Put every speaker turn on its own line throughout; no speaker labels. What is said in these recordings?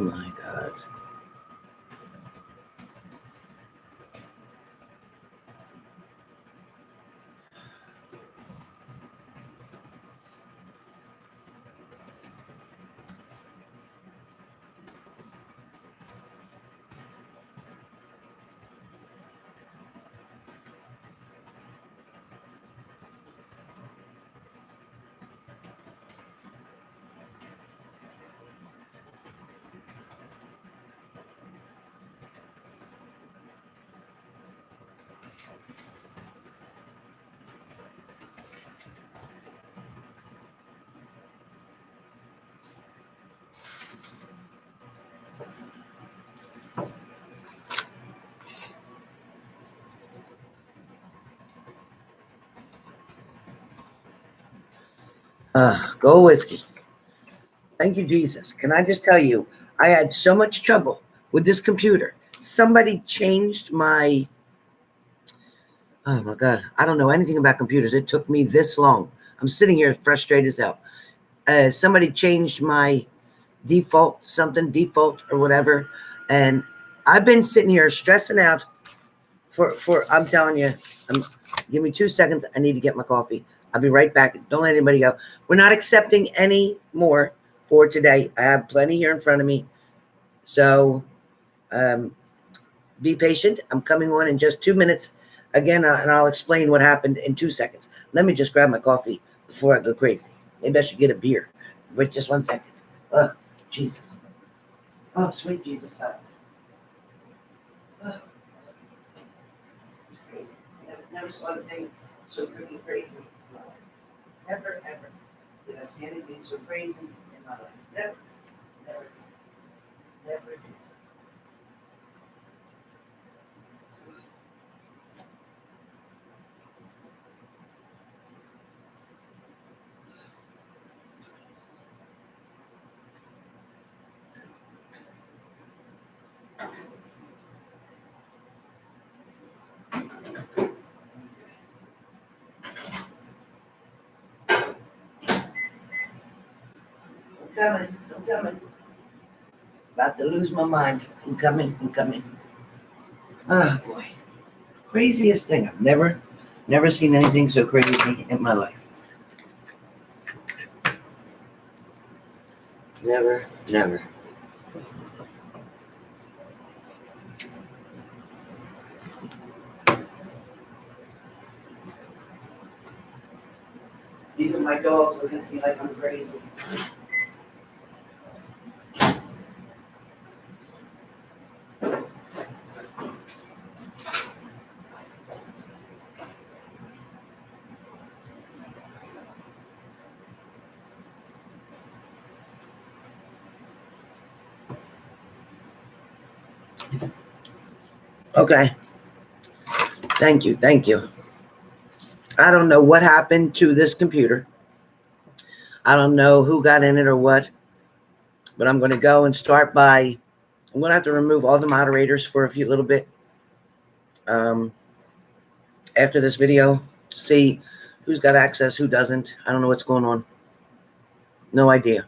my God. Go whiskey. Thank you, Jesus. Can I just tell you, I had so much trouble with this computer. Somebody changed my, oh my God, I don't know anything about computers. It took me this long. I'm sitting here frustrated as hell. Somebody changed my default or whatever. And I've been sitting here stressing out for I'm telling you, give me 2 seconds. I need to get my coffee. I'll be right back. Don't let anybody go. We're not accepting any more for today. I have plenty here in front of me. So be patient. I'm coming on in just 2 minutes again, and I'll explain what happened in 2 seconds. Let me just grab my coffee before I go crazy. Maybe I should get a beer. Wait just 1 second. Oh, Jesus. Oh, sweet Jesus. Oh. Crazy. Never saw anything so freaking crazy. Never, ever did I see anything so crazy in my life. Never, never, never did. I'm coming. About to lose my mind. I'm coming. Oh boy. Craziest thing. I've never seen anything so crazy in my life. Never. Even my dogs look at me like I'm crazy. Okay. Thank you. I don't know what happened to this computer. I don't know who got in it or what, but I'm going to go and start by, I'm going to have to remove all the moderators for a little bit after this video to see who's got access, who doesn't. I don't know what's going on. No idea.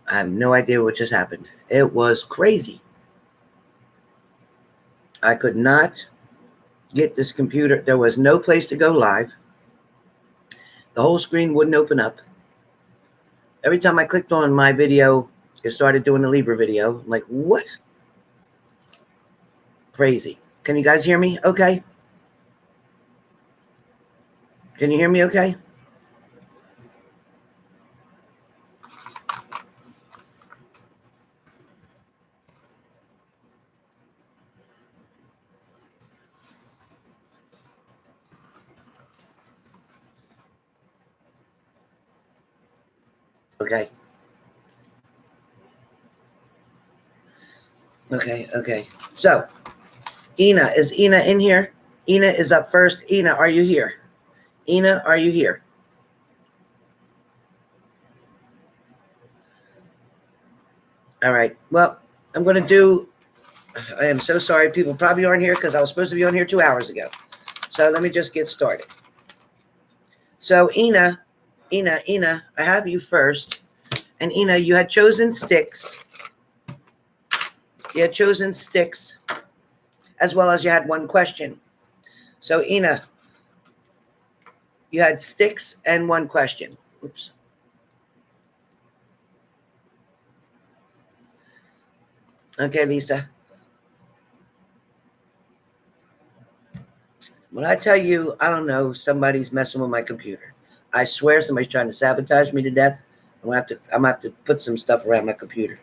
I have no idea what just happened. It was crazy. I could not get this computer. There was no place to go live. The whole screen wouldn't open up. Every time I clicked on my video, it started doing the Libra video. I'm like, what? Crazy. Can you guys hear me okay? Can you hear me okay? Okay. So, is Ina in here? Ina is up first. Ina, are you here? Ina, are you here? All right. Well, I'm going to do, I am so sorry. People probably aren't here because I was supposed to be on here 2 hours ago. So let me just get started. So Ina, I have you first. And Ina, you had chosen sticks. You had chosen sticks, as well as you had one question. So Ina, you had sticks and one question. Oops. Okay, Lisa. When I tell you, I don't know, somebody's messing with my computer. I swear somebody's trying to sabotage me to death. I'm gonna have to put some stuff around my computer.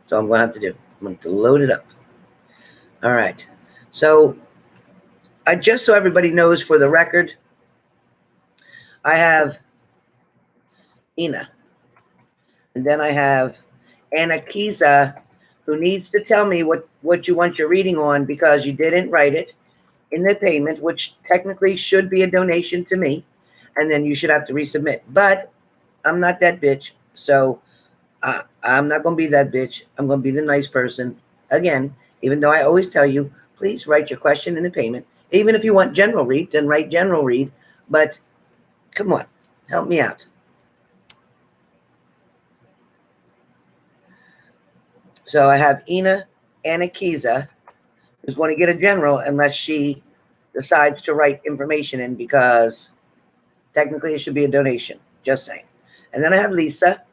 So I'm gonna have to do. I'm gonna have to load it up. All right. So just so everybody knows, for the record, I have Ina. And then I have Anakiza, who needs to tell me what you want your reading on, because you didn't write it in the payment, which technically should be a donation to me, and then you should have to resubmit. But I'm not that bitch, so I'm not going to be that bitch. I'm going to be the nice person. Again, even though I always tell you, please write your question in the payment. Even if you want general read, then write general read. But come on, help me out. So I have Ina Anakiza, who's going to get a general unless she decides to write information in, because technically it should be a donation. Just saying. And then I have Lisa.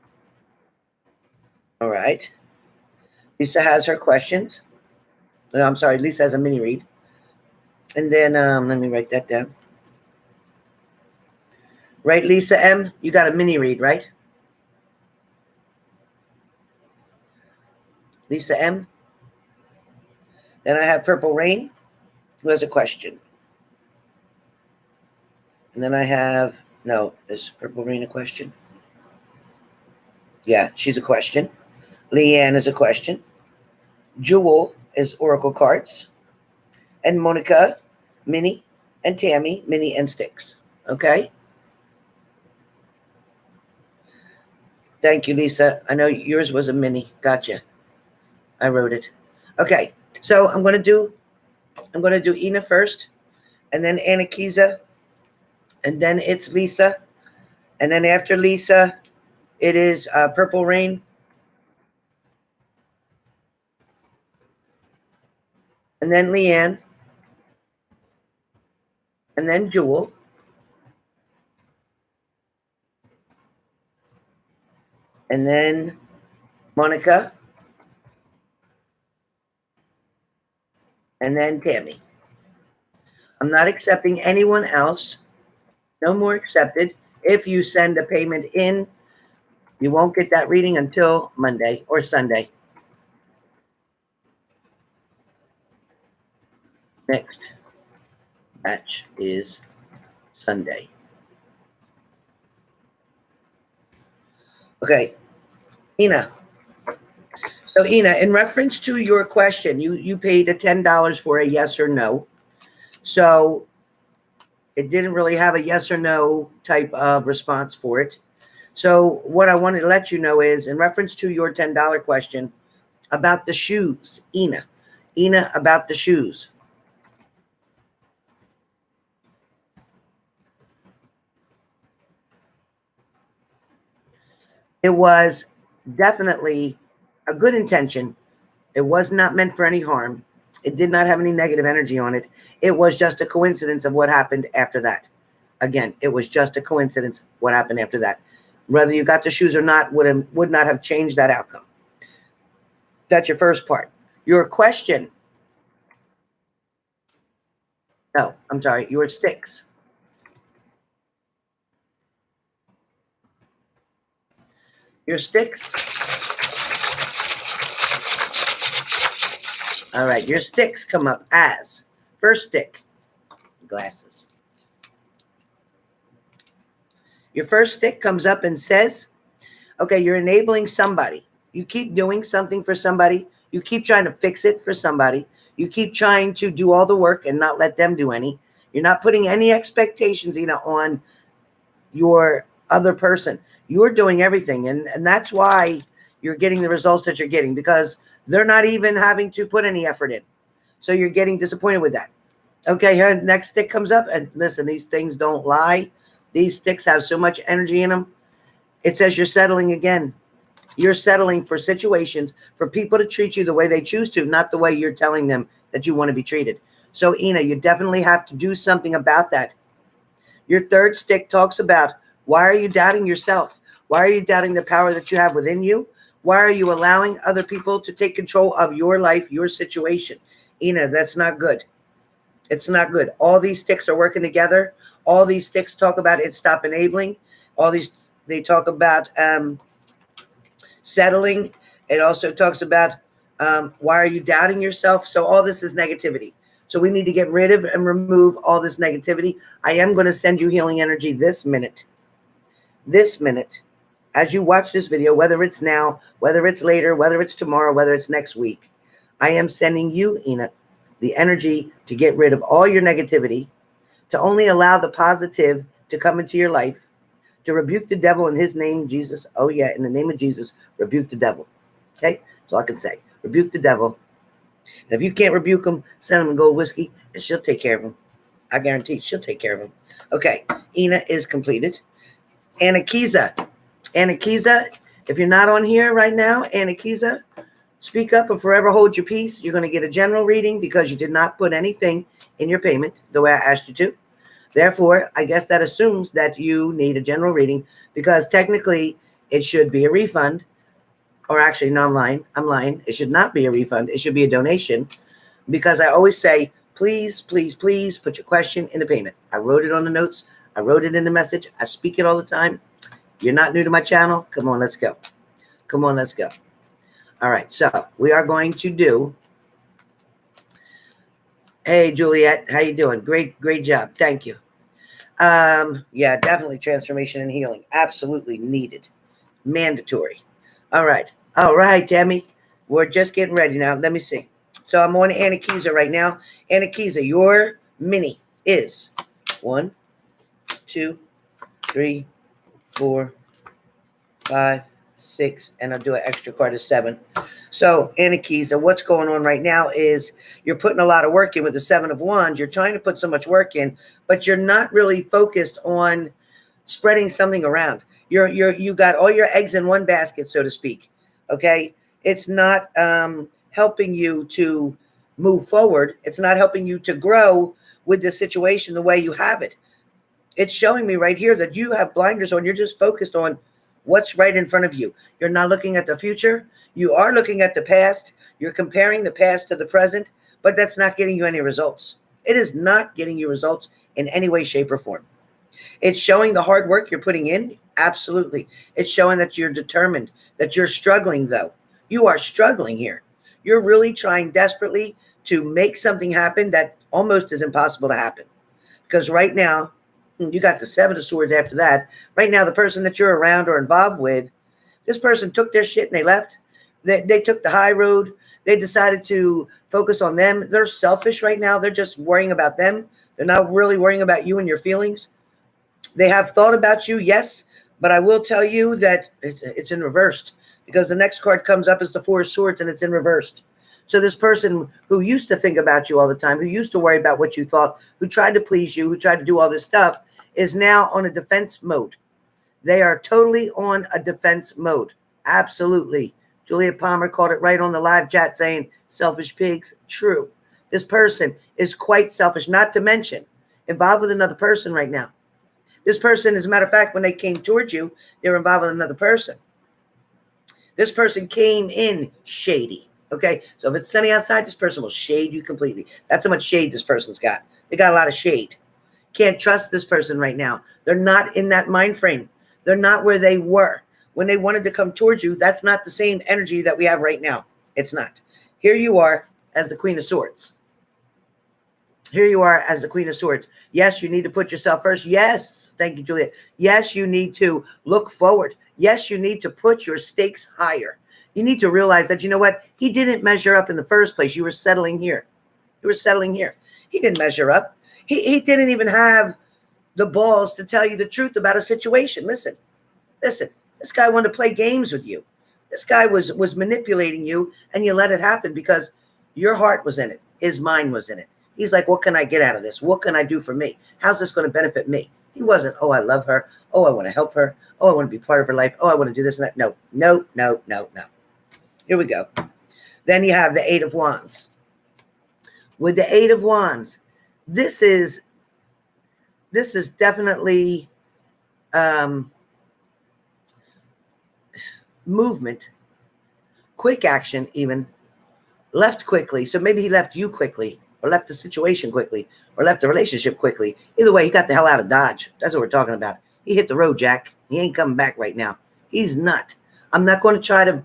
All right. Lisa has her questions. No, I'm sorry. Lisa has a mini read. And then let me write that down. Right, Lisa M? You got a mini read, right? Lisa M. Then I have Purple Rain, who has a question. And then I have, no, is Purple Rain a question? Yeah, she's a question. Leanne is a question. Jewel is Oracle cards. And Monica, Minnie, and Tammy, Minnie and Sticks. Okay? Thank you, Lisa. I know yours was a mini. Gotcha. I wrote it. Okay, so I'm gonna do Ina first, and then Anakiza, and then it's Lisa, and then after Lisa, it is Purple Rain, and then Leanne, and then Jewel, and then Monica, and then Tammy. I'm not accepting anyone else. No more accepted. If you send a payment in, you won't get that reading until Monday or Sunday. Next batch is Sunday. Okay, Ina. So Ina, in reference to your question, you paid a $10 for a yes or no. So it didn't really have a yes or no type of response for it. So what I wanted to let you know is, in reference to your $10 question about the shoes, Ina, about the shoes. It was definitely a good intention. It was not meant for any harm. It did not have any negative energy on it. It was just a coincidence of what happened after that. Again, it was just a coincidence what happened after that. Whether you got the shoes or not would not have changed that outcome. That's your first part. Your question. No, I'm sorry. Your sticks. Your sticks. All right. Your sticks come up as first stick. Glasses. Your first stick comes up and says, okay, you're enabling somebody. You keep doing something for somebody. You keep trying to fix it for somebody. You keep trying to do all the work and not let them do any. You're not putting any expectations, on your other person. You're doing everything. And that's why you're getting the results that you're getting, because they're not even having to put any effort in. So you're getting disappointed with that. Okay, here, next stick comes up. And listen, these things don't lie. These sticks have so much energy in them. It says you're settling again. You're settling for situations, for people to treat you the way they choose to, not the way you're telling them that you want to be treated. So, Ina, you definitely have to do something about that. Your third stick talks about, why are you doubting yourself? Why are you doubting the power that you have within you? Why are you allowing other people to take control of your life, your situation? Ina, that's not good. It's not good. All these sticks are working together. All these sticks talk about it, stop enabling. All these, they talk about settling. It also talks about why are you doubting yourself? So all this is negativity. So we need to get rid of and remove all this negativity. I am going to send you healing energy this minute. This minute. As you watch this video, whether it's now, whether it's later, whether it's tomorrow, whether it's next week, I am sending you, Ina, the energy to get rid of all your negativity, to only allow the positive to come into your life, to rebuke the devil in his name, Jesus. Oh, yeah, in the name of Jesus, rebuke the devil. Okay? That's all I can say. Rebuke the devil. And if you can't rebuke him, send him a gold whiskey, and she'll take care of him. I guarantee she'll take care of him. Okay, Ina is completed. Anakiza. Anakiza, if you're not on here right now, Anakiza, speak up and forever hold your peace. You're going to get a general reading because you did not put anything in your payment the way I asked you to. Therefore, I guess that assumes that you need a general reading because technically it should be a refund. Or actually, no, I'm lying. It should not be a refund. It should be a donation because I always say, please, please, please put your question in the payment. I wrote it on the notes. I wrote it in the message. I speak it all the time. You're not new to my channel. Come on, let's go. Come on, let's go. All right, so we are going to do. Hey, Juliet, how you doing? Great job. Thank you. Yeah, definitely transformation and healing. Absolutely needed. Mandatory. All right, Demi. We're just getting ready now. Let me see. So I'm on Anakiza right now. Anakiza, your mini is 1, 2, 3, 4, 5, 6, and I'll do an extra card of 7. So, Anakiza, what's going on right now is you're putting a lot of work in with the 7 of Wands. You're trying to put so much work in, but you're not really focused on spreading something around. You got all your eggs in one basket, so to speak. Okay, it's not helping you to move forward. It's not helping you to grow with the situation the way you have it. It's showing me right here that you have blinders on. You're just focused on what's right in front of you. You're not looking at the future. You are looking at the past. You're comparing the past to the present, but that's not getting you any results. It is not getting you results in any way, shape, or form. It's showing the hard work you're putting in. Absolutely. It's showing that you're determined, that you're struggling, though. You are struggling here. You're really trying desperately to make something happen that almost is impossible to happen. Because right now, you got the 7 of Swords after that. Right now, the person that you're around or involved with, this person took their shit and they left. They took the high road. They decided to focus on them. They're selfish right now. They're just worrying about them. They're not really worrying about you and your feelings. They have thought about you, yes, but I will tell you that it's in reversed because the next card comes up as the 4 of Swords and it's in reversed. So this person who used to think about you all the time, who used to worry about what you thought, who tried to please you, who tried to do all this stuff, is now on a defense mode. They are totally on a defense mode. Absolutely. Julia Palmer called it right on the live chat saying, selfish pigs. True. This person is quite selfish, not to mention involved with another person right now. This person, as a matter of fact, when they came towards you, they were involved with another person. This person came in shady. Okay, so if it's sunny outside, this person will shade you completely. That's how much shade this person's got. They got a lot of shade. Can't trust this person right now. They're not in that mind frame. They're not where they were. When they wanted to come towards you, that's not the same energy that we have right now. It's not. Here you are as the Queen of Swords. Here you are as the Queen of Swords. Yes, you need to put yourself first. Yes, thank you, Juliet. Yes, you need to look forward. Yes, you need to put your stakes higher. You need to realize that, you know what? He didn't measure up in the first place. You were settling here. You were settling here. He didn't measure up. He didn't even have the balls to tell you the truth about a situation. Listen. This guy wanted to play games with you. This guy was manipulating you, and you let it happen because your heart was in it. His mind was in it. He's like, what can I get out of this? What can I do for me? How's this going to benefit me? He wasn't, oh, I love her. Oh, I want to help her. Oh, I want to be part of her life. Oh, I want to do this and that. No, no, no, no, no. Here we go. Then you have the Eight of Wands. With the Eight of Wands, this is definitely movement, quick action even, left quickly. So maybe he left you quickly, or left the situation quickly, or left the relationship quickly. Either way, he got the hell out of Dodge. That's what we're talking about. He hit the road, Jack. He ain't coming back right now. He's not. I'm not going to try to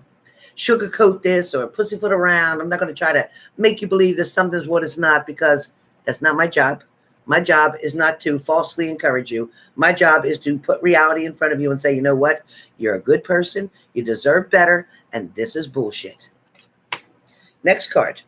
sugarcoat this or pussyfoot around. I'm not going to try to make you believe that something's what it's not, because that's not my job. My job is not to falsely encourage you. My job is to put reality in front of you and say, you know what? You're a good person. You deserve better. And this is bullshit. Next card.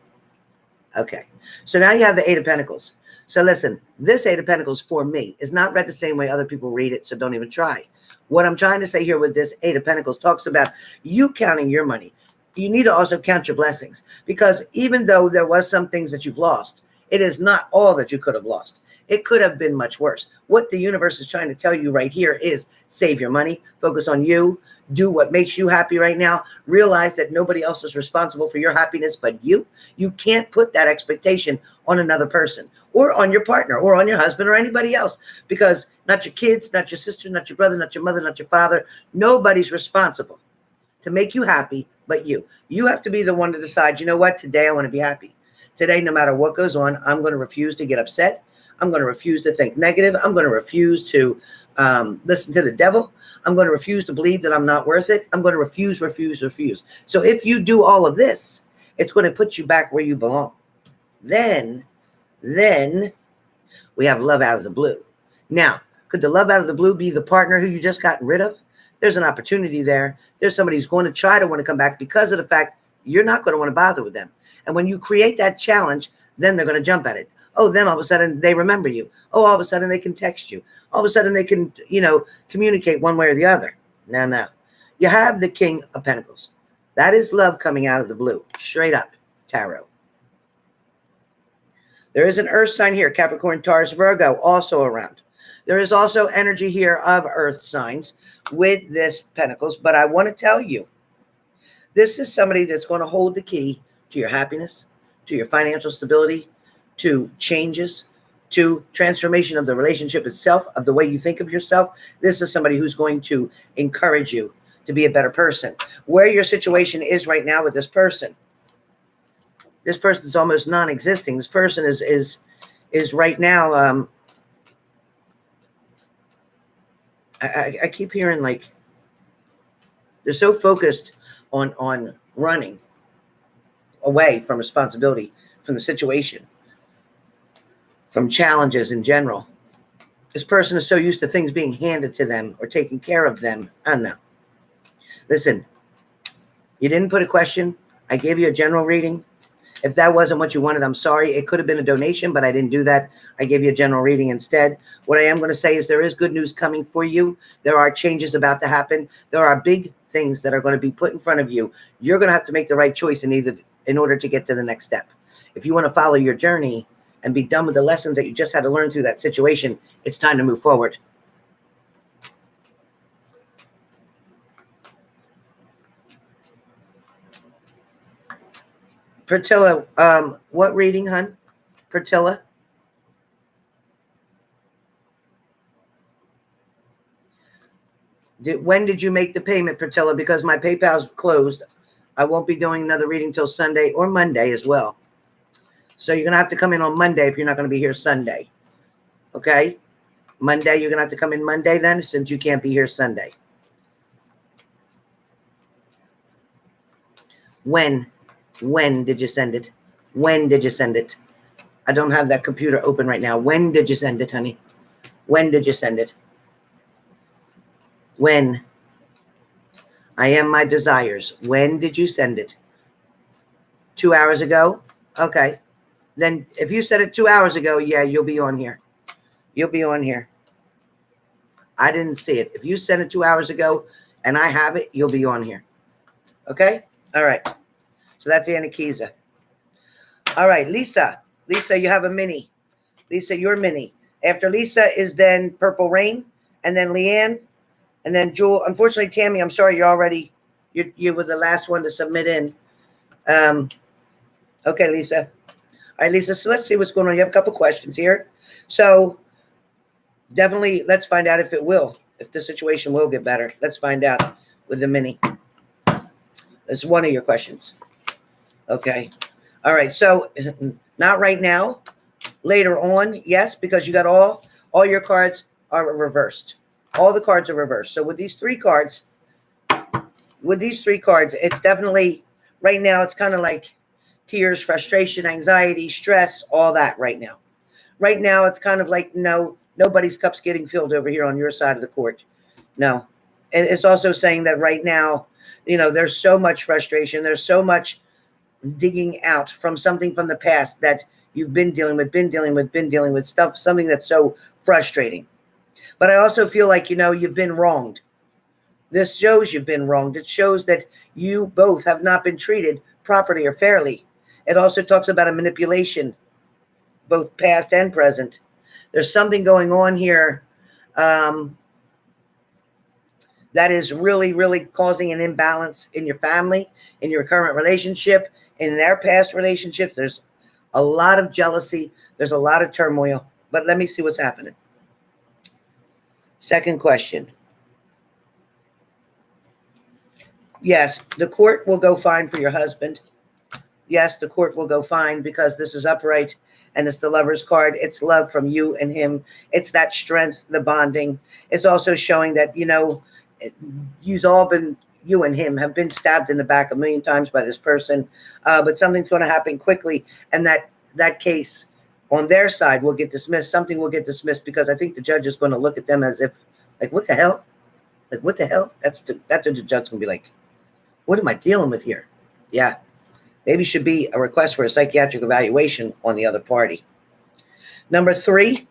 Okay. So now you have the Eight of Pentacles. So listen, this Eight of Pentacles for me is not read the same way other people read it. So don't even try. What I'm trying to say here with this Eight of Pentacles talks about you counting your money. You need to also count your blessings, because even though there was some things that you've lost, it is not all that you could have lost. It could have been much worse. What the universe is trying to tell you right here is save your money, focus on you, do what makes you happy right now. Realize that nobody else is responsible for your happiness but you. You can't put that expectation on another person or on your partner or on your husband or anybody else, because not your kids, not your sister, not your brother, not your mother, not your father. Nobody's responsible to make you happy but you. You have to be the one to decide, you know what, today I want to be happy. Today, no matter what goes on, I'm going to refuse to get upset. I'm going to refuse to think negative. I'm going to refuse to listen to the devil. I'm going to refuse to believe that I'm not worth it. I'm going to refuse. So if you do all of this, it's going to put you back where you belong. Then we have love out of the blue. Now, could the love out of the blue be the partner who you just gotten rid of? There's an opportunity there. There's somebody who's going to try to want to come back because of the fact you're not going to want to bother with them. And when you create that challenge, then they're going to jump at it. Oh, then all of a sudden they remember you. Oh, all of a sudden they can text you. All of a sudden they can, communicate one way or the other. Now, you have the King of Pentacles. That is love coming out of the blue. Straight up, tarot. There is an earth sign here, Capricorn, Taurus, Virgo, also around. There is also energy here of earth signs with this Pentacles. But I want to tell you, this is somebody that's going to hold the key to your happiness, to your financial stability, to changes, to transformation of the relationship itself, of the way you think of yourself. This is somebody who's going to encourage you to be a better person. Where your situation is right now with this person is almost non-existing. This person is right now. I keep hearing like they're so focused on running away from responsibility, from the situation, from challenges in general. This person is so used to things being handed to them or taking care of them. I don't know. Listen, you didn't put a question. I gave you a general reading. If that wasn't what you wanted, I'm sorry. It could have been a donation, but I didn't do that. I gave you a general reading instead. What I am going to say is there is good news coming for you. There are changes about to happen. There are big things that are going to be put in front of you. You're going to have to make the right choice in order to get to the next step. If you want to follow your journey and be done with the lessons that you just had to learn through that situation, it's time to move forward. Pertilla, what reading, hun? Pertilla? When did you make the payment, Pertilla? Because my PayPal's closed. I won't be doing another reading till Sunday or Monday as well. So you're going to have to come in on Monday if you're not going to be here Sunday. Okay? Monday, you're going to have to come in Monday then, since you can't be here Sunday. When did you send it? When did you send it? I don't have that computer open right now. When did you send it, honey? When did you send it? When? I am my desires. When did you send it? 2 hours ago? Okay. Then if you said it 2 hours ago, yeah, you'll be on here. You'll be on here. I didn't see it. If you sent it 2 hours ago and I have it, you'll be on here. Okay? All right. So that's Anna Kiza. All right, Lisa. Lisa, you have a mini. Lisa, you're mini. After Lisa is then Purple Rain, and then Leanne, and then Jewel. Unfortunately, Tammy, I'm sorry, you were the last one to submit in. Okay, Lisa. All right, Lisa, so let's see what's going on. You have a couple questions here. So definitely let's find out if the situation will get better. Let's find out with the mini. That's one of your questions. Okay. All right, so not right now. Later on, yes, because you got all your cards are reversed. All the cards are reversed. So with these three cards, it's definitely, right now, it's kind of like tears, frustration, anxiety, stress, all that right now. Right now, it's kind of like, no, nobody's cup's getting filled over here on your side of the court. No. And it's also saying that right now, there's so much frustration. There's so much digging out from something from the past that you've been dealing with stuff, something that's so frustrating. But I also feel like, you've been wronged. This shows you've been wronged. It shows that you both have not been treated properly or fairly. It also talks about a manipulation, both past and present. There's something going on here that is really, really causing an imbalance in your family, in your current relationship, in their past relationships. There's a lot of jealousy. There's a lot of turmoil. But let me see what's happening. Second question. Yes, the court will go fine for your husband. Yes, the court will go fine because this is upright and it's the Lover's card. It's love from you and him. It's that strength, the bonding. It's also showing that, you and him have been stabbed in the back a million times by this person, but something's going to happen quickly, and that case on their side will get dismissed. Something will get dismissed because I think the judge is going to look at them as if, like, what the hell? Like, what the hell? That's what the judge's going to be like. What am I dealing with here? Yeah. Maybe should be a request for a psychiatric evaluation on the other party. Number 3.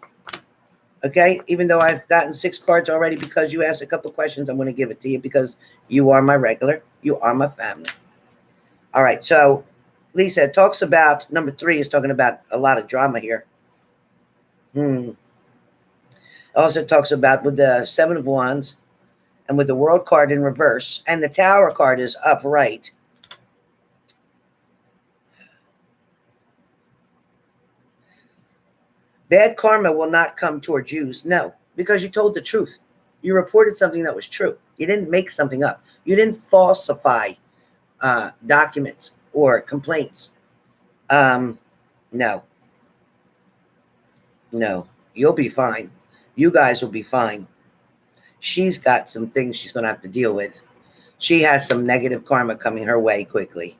Okay, even though I've gotten 6 cards already because you asked a couple questions, I'm going to give it to you because you are my regular. You are my family. All right, so Lisa, it talks about, number 3 is talking about a lot of drama here. It also talks about with the 7 of Wands and with the World card in reverse, and the Tower card is upright. Bad karma will not come towards you. No, because you told the truth. You reported something that was true. You didn't make something up. You didn't falsify documents or complaints. No. You'll be fine. You guys will be fine. She's got some things she's going to have to deal with. She has some negative karma coming her way quickly.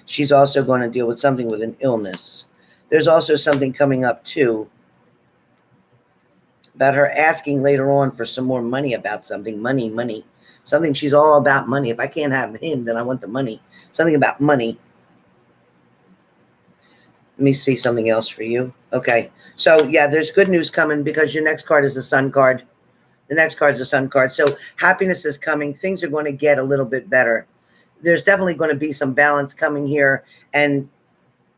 She's also going to deal with something with an illness. There's also something coming up too about her asking later on for some more money about something. Money. Something she's all about money. If I can't have him, then I want the money. Something about money. Let me see something else for you. Okay. So, yeah, there's good news coming because your next card is the Sun card. The next card is the Sun card. So happiness is coming. Things are going to get a little bit better. There's definitely going to be some balance coming here, and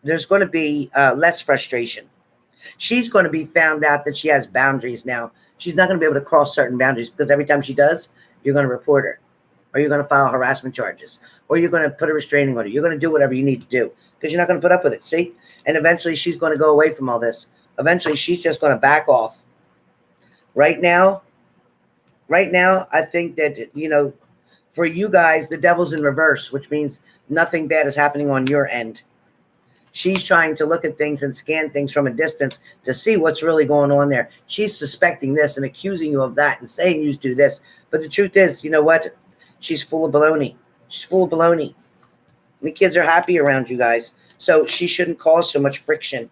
there's going to be less frustration. She's going to be found out that she has boundaries now. She's not going to be able to cross certain boundaries because every time she does, you're going to report her, or you're going to file harassment charges, or you're going to put a restraining order. You're going to do whatever you need to do because you're not going to put up with it. See? And eventually she's going to go away from all this. Eventually she's just going to back off. Right now, I think that, for you guys, the devil's in reverse, which means nothing bad is happening on your end. She's trying to look at things and scan things from a distance to see what's really going on there. She's suspecting this and accusing you of that and saying you do this. But the truth is, you know what? She's full of baloney. She's full of baloney. The kids are happy around you guys. So she shouldn't cause so much friction.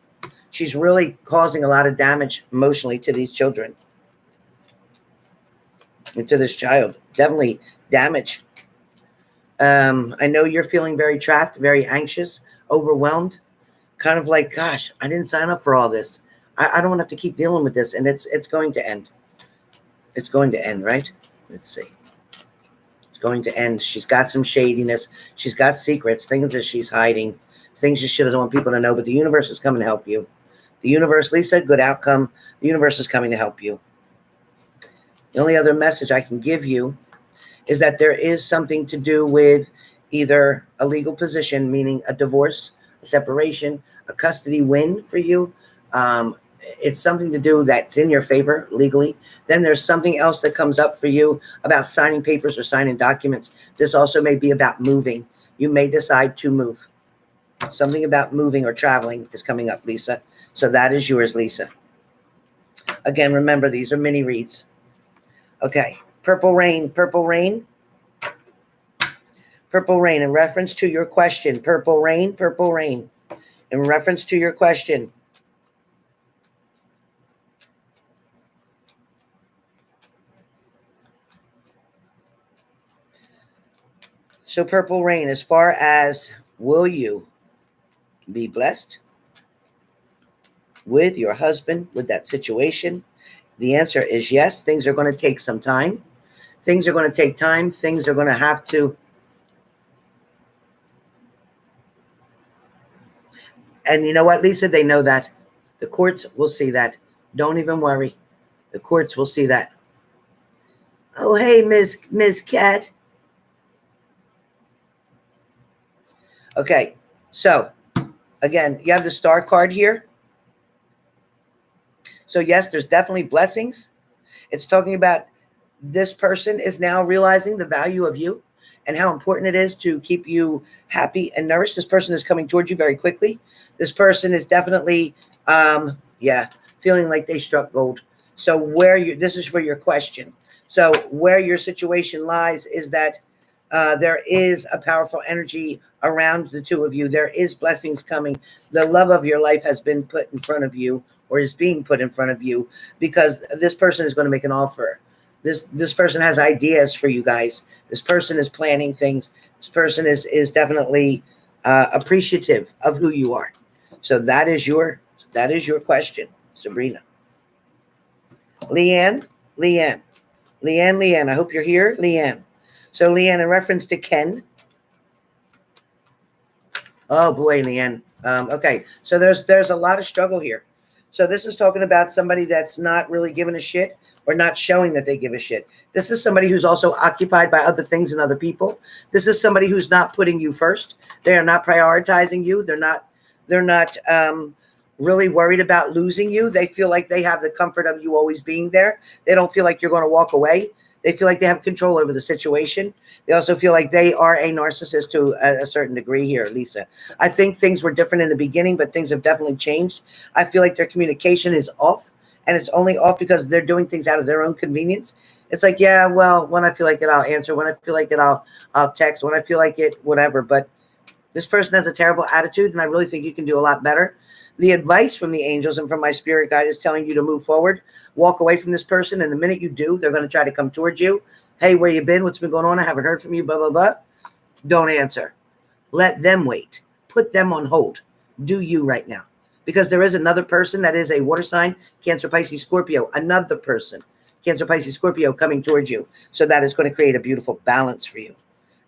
She's really causing a lot of damage emotionally to these children. And to this child. Definitely damage. I know you're feeling very trapped, very anxious, overwhelmed. Kind of like, gosh, I didn't sign up for all this. I don't want to have to keep dealing with this. And it's going to end. It's going to end, right? Let's see. It's going to end. She's got some shadiness. She's got secrets, things that she's hiding, things that she doesn't want people to know. But the universe is coming to help you. The universe, Lisa, good outcome. The universe is coming to help you. The only other message I can give you is that there is something to do with either a legal position, meaning a divorce, a separation, a custody win for you. It's something to do that's in your favor legally. Then there's something else that comes up for you about signing papers or signing documents. This also may be about moving. You may decide to move. Something about moving or traveling is coming up, Lisa. So that is yours, Lisa. Again, remember, these are mini reads. Okay, purple rain, purple rain. Purple rain, in reference to your question. Purple rain, purple rain. In reference to your question. So purple rain, as far as will you be blessed with your husband, with that situation? The answer is yes. Things are going to take some time. Things are going to take time. Things are going to have to. And you know what, Lisa? They know that. The courts will see that. Don't even worry. The courts will see that. Oh, hey, Miss Cat. Okay, so again, you have the star card here. So yes, there's definitely blessings. It's talking about this person is now realizing the value of you and how important it is to keep you happy and nourished. This person is coming towards you very quickly. This person is definitely, feeling like they struck gold. So this is for your question. So where your situation lies is that there is a powerful energy around the two of you. There is blessings coming. The love of your life has been put in front of you, or is being put in front of you, because this person is going to make an offer. This person has ideas for you guys. This person is planning things. This person is definitely appreciative of who you are. So that is your question, Sabrina. Leanne. I hope you're here, Leanne. So Leanne, in reference to Ken. Oh boy, Leanne. Okay, so there's a lot of struggle here. So this is talking about somebody that's not really giving a shit or not showing that they give a shit. This is somebody who's also occupied by other things and other people. This is somebody who's not putting you first. They are not prioritizing you. They're not really worried about losing you. They feel like they have the comfort of you always being there. They don't feel like you're going to walk away. They feel like they have control over the situation. They also feel like they are a narcissist to a certain degree here, Lisa. I think things were different in the beginning, but things have definitely changed. I feel like their communication is off, and it's only off because they're doing things out of their own convenience. It's like, yeah, well, when I feel like it, I'll answer. When I feel like it, I'll text. When I feel like it, whatever. But this person has a terrible attitude, and I really think you can do a lot better. The advice from the angels and from my spirit guide is telling you to move forward, walk away from this person. And the minute you do, they're going to try to come towards you. Hey, where you been? What's been going on? I haven't heard from you, blah, blah, blah. Don't answer. Let them wait. Put them on hold. Do you right now. Because there is another person that is a water sign, Cancer, Pisces, Scorpio. Another person, Cancer, Pisces, Scorpio, coming towards you. So that is going to create a beautiful balance for you.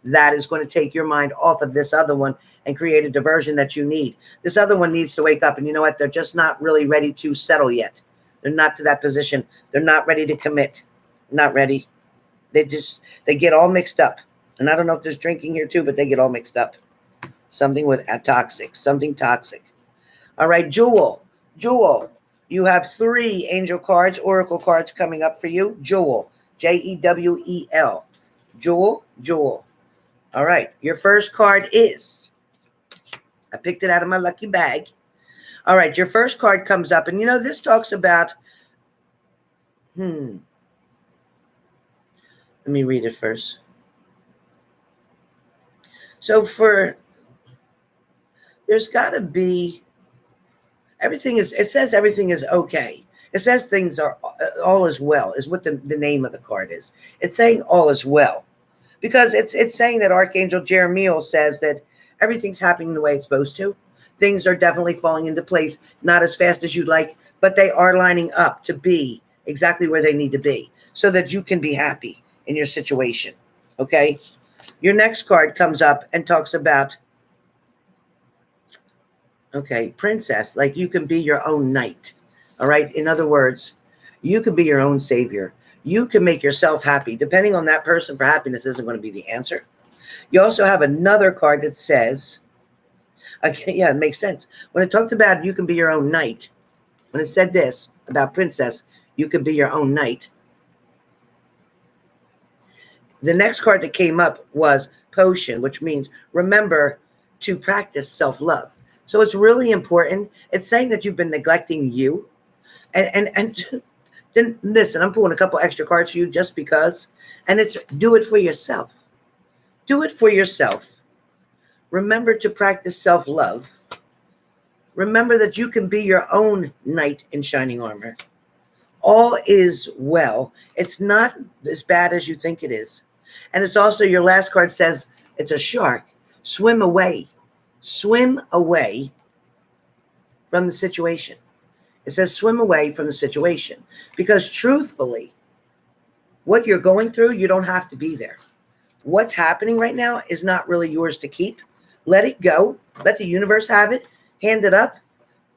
That is going to take your mind off of this other one and create a diversion that you need. This other one needs to wake up. And you know what? They're just not really ready to settle yet. They're not to that position. They're not ready to commit. Not ready. They get all mixed up. And I don't know if there's drinking here too, but they get all mixed up. Something with something toxic. All right, Jewel, you have 3 angel cards, oracle cards coming up for you. Jewel, Jewel, Jewel. All right, your first card is, I picked it out of my lucky bag. All right, your first card comes up, and you know, this talks about, let me read it first. So there's got to be, it says everything is okay. It says things are, all is well, is what the name of the card is. It's saying all is well. Because it's saying that Archangel Jeremiel says that everything's happening the way it's supposed to. Things are definitely falling into place, not as fast as you'd like, but they are lining up to be exactly where they need to be so that you can be happy in your situation, okay? Your next card comes up and talks about, Okay, princess, like you can be your own knight. All right. In other words, you can be your own savior. You can make yourself happy. Depending on that person for happiness isn't going to be the answer. You also have another card that says, okay, yeah, it makes sense. When it talked about you can be your own knight, when it said this about princess, you can be your own knight. The next card that came up was potion, which means remember to practice self-love. So it's really important. It's saying that you've been neglecting you. And then listen, I'm pulling a couple extra cards for you just because. And it's do it for yourself. Do it for yourself. Remember to practice self-love. Remember that you can be your own knight in shining armor. All is well. It's not as bad as you think it is. And it's also, your last card says it's a shark. Swim away. Swim away from the situation. It says swim away from the situation. Because truthfully, what you're going through, you don't have to be there. What's happening right now is not really yours to keep. Let it go. Let the universe have it. Hand it up.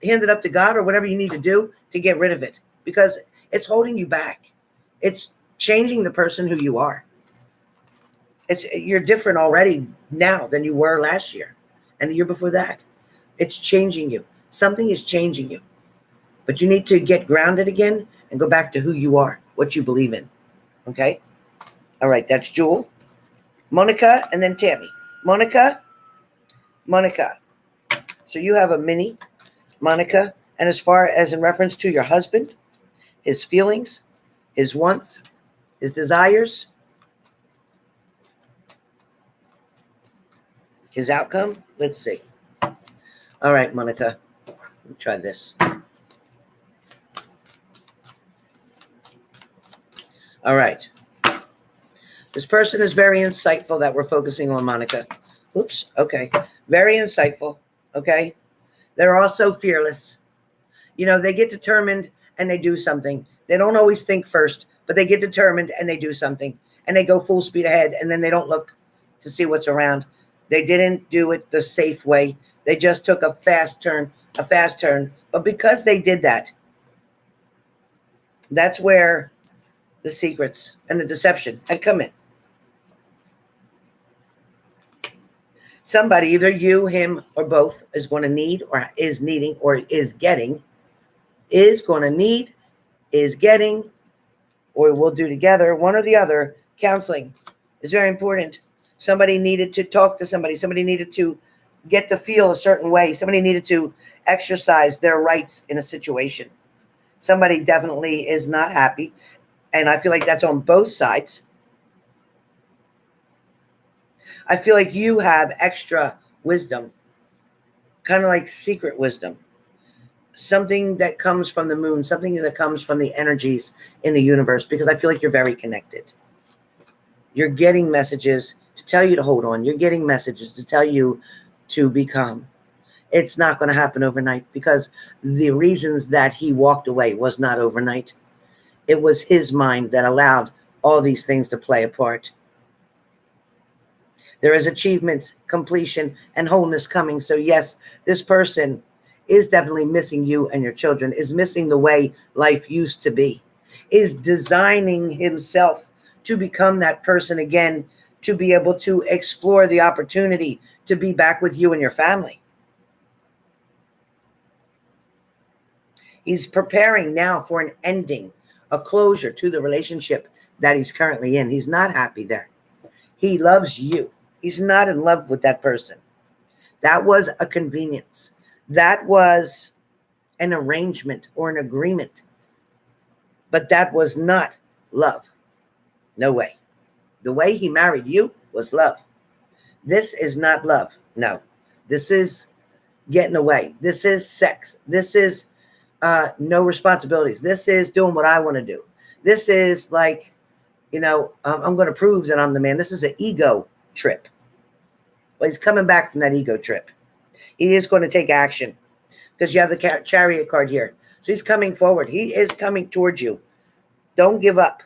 Hand it up to God or whatever you need to do to get rid of it. Because it's holding you back. It's changing the person who you are. You're different already now than you were last year and the year before that. It's changing you. Something is changing you. But you need to get grounded again and go back to who you are, what you believe in. Okay? All right, that's Jewel, Monica, and then Tammy. Monica. So you have a mini, Monica. And as far as in reference to your husband, his feelings, his wants, his desires, his outcome, let's see. All right, Monica, let me try this. All right. This person is very insightful that we're focusing on, Monica. Oops. Okay. Very insightful. Okay. They're also fearless. You know, they get determined and they do something. They don't always think first, but they get determined and they do something. And they go full speed ahead and then they don't look to see what's around. They didn't do it the safe way. They just took a fast turn. But because they did that, that's where the secrets and the deception had come in. Somebody, either you, him, or both, is going to need or is needing or is getting, is going to need, is getting, or we'll do together, one or the other. Counseling is very important. Somebody needed to talk to somebody. Somebody needed to get to feel a certain way. Somebody needed to exercise their rights in a situation. Somebody definitely is not happy. And I feel like that's on both sides. I feel like you have extra wisdom, kind of like secret wisdom, something that comes from the moon, something that comes from the energies in the universe, because I feel like you're very connected. You're getting messages to tell you to hold on. You're getting messages to tell you to be calm. It's not going to happen overnight because the reasons that he walked away was not overnight. It was his mind that allowed all these things to play a part. There is achievements, completion, and wholeness coming. So yes, this person is definitely missing you and your children, is missing the way life used to be, is designing himself to become that person again, to be able to explore the opportunity to be back with you and your family. He's preparing now for an ending, a closure to the relationship that he's currently in. He's not happy there. He loves you. He's not in love with that person. That was a convenience. That was an arrangement or an agreement. But that was not love. No way. The way he married you was love. This is not love. No. This is getting away. This is sex. This is no responsibilities. This is doing what I want to do. This is like, you know, I'm going to prove that I'm the man. This is an ego trip. Well, he's coming back from that ego trip. He is going to take action because you have the Chariot card here. So he's coming forward. He is coming towards you. Don't give up.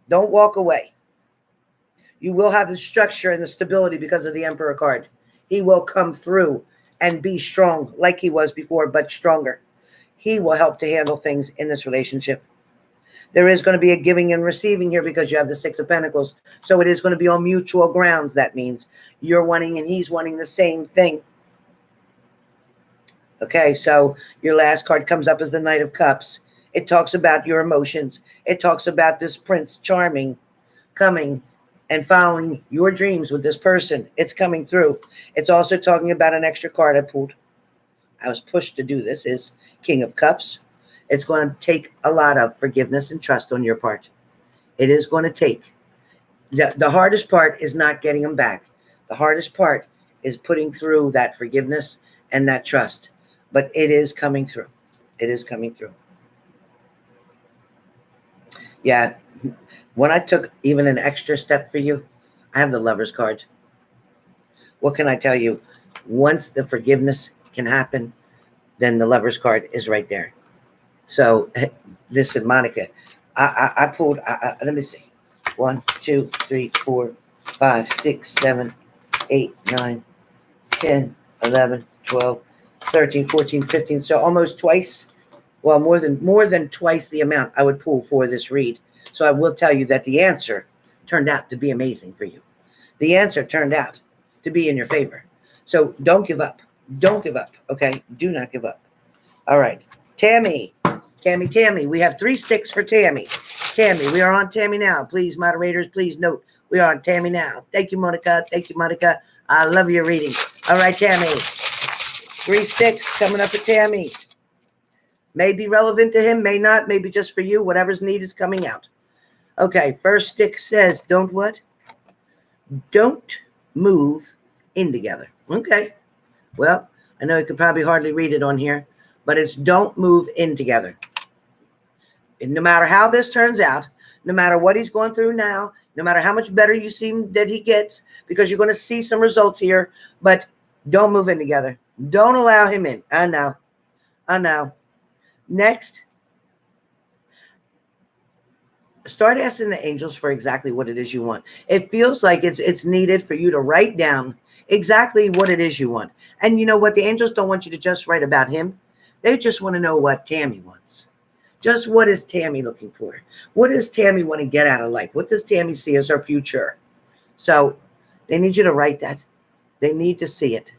Don't walk away. You will have the structure and the stability because of the Emperor card. He will come through and be strong like he was before, but stronger. He will help to handle things in this relationship. There is going to be a giving and receiving here because you have the Six of Pentacles. So it is going to be on mutual grounds. That means you're wanting and he's wanting the same thing. Okay, so your last card comes up as the Knight of Cups. It talks about your emotions. It talks about this Prince Charming coming and following your dreams with this person. It's coming through. It's also talking about an extra card I pulled. I was pushed to do this, is King of Cups. It's going to take a lot of forgiveness and trust on your part. It is going to take. The hardest part is not getting them back. The hardest part is putting through that forgiveness and that trust. But it is coming through. It is coming through. Yeah. When I took even an extra step for you, I have the Lover's card. What can I tell you? Once the forgiveness can happen, then the Lover's card is right there. So listen, Monica, I pulled, let me see. 1, 2, 3, 4, 5, 6, 7, 8, 9, 10, 11, 12, 13, 14, 15. So almost twice, well, more than twice the amount I would pull for this read. So I will tell you that the answer turned out to be amazing for you. The answer turned out to be in your favor. So don't give up. Don't give up. Okay. Do not give up. All right. Tammy. We have 3 sticks for Tammy. Tammy, we are on Tammy now. Please, moderators, please note we are on Tammy now. Thank you, Monica. Thank you, Monica. I love your reading. All right, Tammy. 3 sticks coming up for Tammy. May be relevant to him, may not, maybe just for you. Whatever's needed is coming out. Okay, first stick says, don't what? Don't move in together. Okay. Well, I know you could probably hardly read it on here, but it's don't move in together. And no matter how this turns out, no matter what he's going through now, no matter how much better you see that he gets, because you're going to see some results here, but don't move in together. Don't allow him in. I know. I know. Next, start asking the angels for exactly what it is you want. It feels like it's needed for you to write down exactly what it is you want. And you know what? The angels don't want you to just write about him. They just want to know what Tammy wants. Just what is Tammy looking for? What does Tammy want to get out of life? What does Tammy see as her future? So they need you to write that. They need to see it.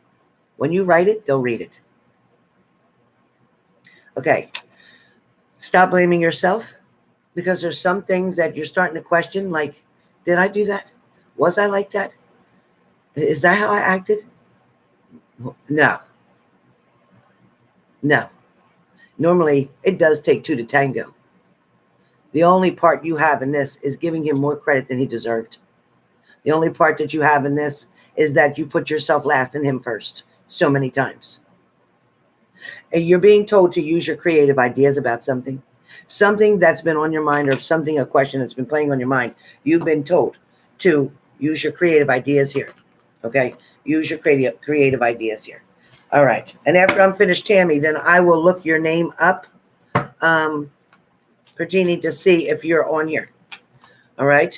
When you write it, they'll read it. Okay. Stop blaming yourself, because there's some things that you're starting to question, like, did I do that? Was I like that? Is that how I acted? No. No. Normally, it does take 2 to tango. The only part you have in this is giving him more credit than he deserved. The only part that you have in this is that you put yourself last and him first so many times. And you're being told to use your creative ideas about something that's been on your mind, or something, a question that's been playing on your mind. You've been told to use your creative ideas here. Okay? Use your creative ideas here. All right. And after I'm finished, Tammy, then I will look your name up, Pertini, to see if you're on here. All right.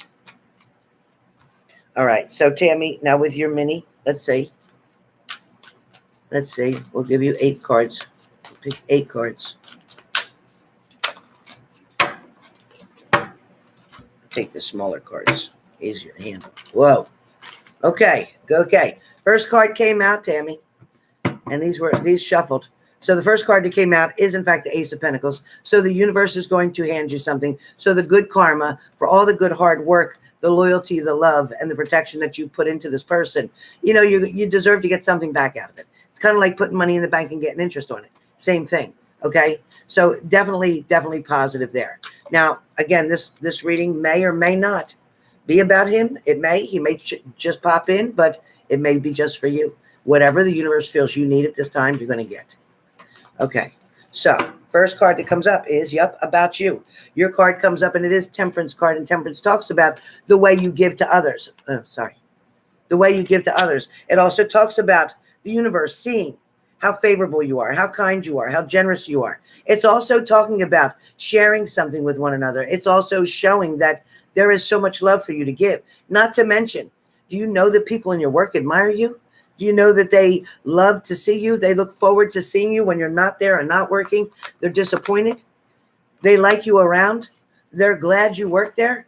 All right. So Tammy, now with your mini, let's see. Let's see. We'll give you 8 cards. Pick 8 cards. Take the smaller cards. Easier to handle. Whoa. Okay. Okay. First card came out, Tammy. And these shuffled. So the first card that came out is, in fact, the Ace of Pentacles. So the universe is going to hand you something. So the good karma for all the good hard work, the loyalty, the love, and the protection that you put into this person, you know, you deserve to get something back out of it. It's kind of like putting money in the bank and getting interest on it. Same thing. Okay. So definitely positive there. Now, again, this reading may or may not be about him. He may just pop in, but it may be just for you. Whatever the universe feels you need at this time, you're going to get. Okay. So first card that comes up is, about you. Your card comes up, and it is Temperance card, and Temperance talks about the way you give to others. The way you give to others. It also talks about the universe seeing how favorable you are, how kind you are, how generous you are. It's also talking about sharing something with one another. It's also showing that there is so much love for you to give. Not to mention, do you know that people in your work admire you? Do you know that they love to see you? They look forward to seeing you when you're not there and not working. They're disappointed. They like you around. They're glad you work there.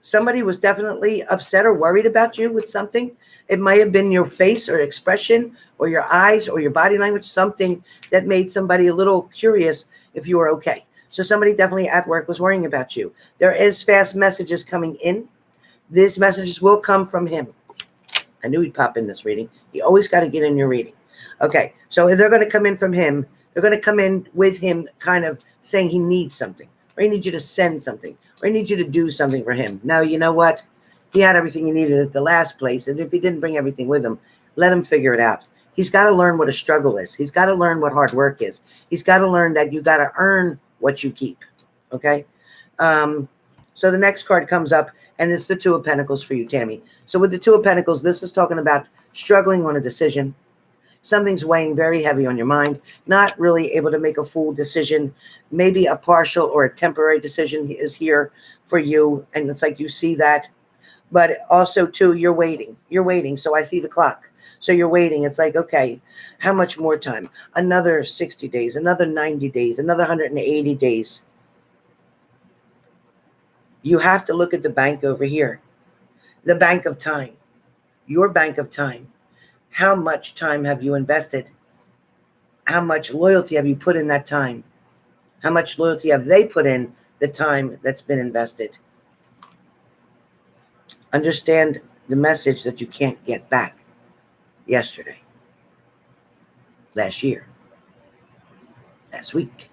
Somebody was definitely upset or worried about you with something. It might have been your face or expression or your eyes or your body language, something that made somebody a little curious if you were okay. So somebody definitely at work was worrying about you. There is fast messages coming in. These messages will come from him. I knew he'd pop in this reading. You always got to get in your reading. Okay, so if they're going to come in from him, they're going to come in with him kind of saying he needs something, or he needs you to send something, or he needs you to do something for him. Now, you know what? He had everything he needed at the last place, and if he didn't bring everything with him, let him figure it out. He's got to learn what a struggle is. He's got to learn what hard work is. He's got to learn that you got to earn what you keep, okay? So the next card comes up, and it's the Two of Pentacles for you, Tammy. So with the Two of Pentacles, this is talking about struggling on a decision. Something's weighing very heavy on your mind, not really able to make a full decision. Maybe a partial or a temporary decision is here for you, and it's like you see that. But also, too, you're waiting. You're waiting. So I see the clock. So you're waiting. It's like, okay, how much more time? Another 60 days, another 90 days, another 180 days. You have to look at the bank over here, the bank of time, your bank of time. How much time have you invested? How much loyalty have you put in that time? How much loyalty have they put in the time that's been invested? Understand the message that you can't get back yesterday, last year, last week.